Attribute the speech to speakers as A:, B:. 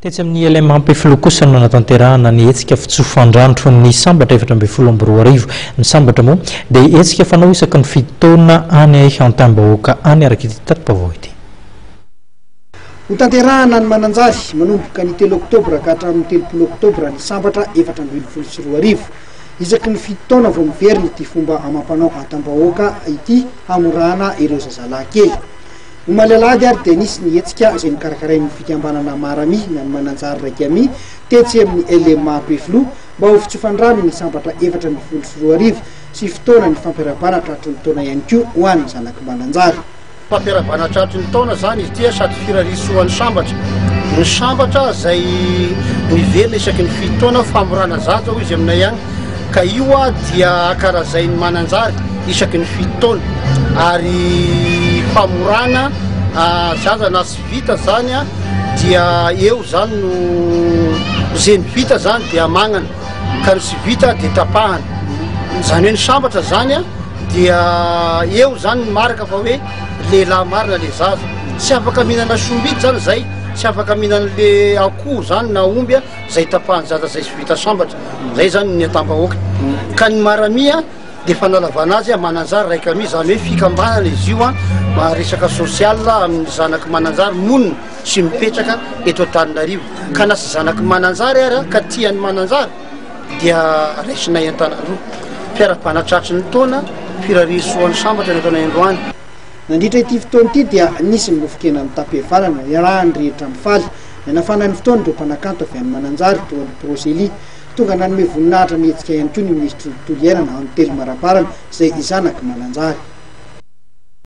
A: Tetsy amin'ny élément ampifilokosa no natanterahana ny hetsika fitsofandrandro ny sambatra 7-22 ny sambatra moa dia hetsika fanao isaky ny fitoana any Antambahoaka any araka ity tatapavao ity.
B: Ho tanterahana ny mananjary manomboka ny 3 oktobra ka hatramin'ny 30 oktobra ny sambatra 7-22 isaky ny fitoana vao miverina ity fomba amam-panao Antambahoaka ity hamorana ireo zazalahy kely. Umalalady ary dia nisy ny hetsika izay nikarakarain'ny fikambanana Marami na ny mananjary Raikami tetsy amin'ny élément Peflo mba ho fitsofandrano ny sambatra 7-22 sy fotoana ny fampiarabana tratry ny taona ihany koa ho an'ny zanaky mananjary.
C: Fampiarabana tratry ny taona zany izy tia sady firarisoan'ny sambatra. Ny sambatra izay mivelona isaky ny fitoana famorana zaza ho izy aminay ihany ka io dia akarazain'ny mananjary isaky ny fitoana ary famorana zaza na sy vita zany dia eo zany no zay ny vita zany dia magnana ka ny sy vita dia tapahana zany hoe ny sambatra zany dia eo zany ny marika fa hoe lehilahy marina le zaza tsy afaka mihinana sombity zany zay tsy afaka mihinana le akoho zany na omby zay tapahany zaza zay sy vita sambatra zay zany ny Antambahoaka ka ny Marami dia fanalavana azy mananjary Raikami zany hoe fikambanana izy io resaka sosial amin'ny zanaky mananjary monina sy mipetraka eto Antananarivo ka na sy zanaky mananjary ary ka tian'ny mananjary dia raisinay Antananarivo fiara-panatratry ny taona firarisoan'ny sambatra ny taona androany.
B: Nandritra ity fotoana ity dia nisy ny mofokena amin'ny tapevalana raha ny rehetra mifaly nanafana ny fotoana ireo mpanakanto avy amin'ny mananjary toa ny prosely tonga nanome voninahitra mihetsika ihany koa ny ministry ny tontolo iainana amin'ny telo maraparana izay izanaky mananjary.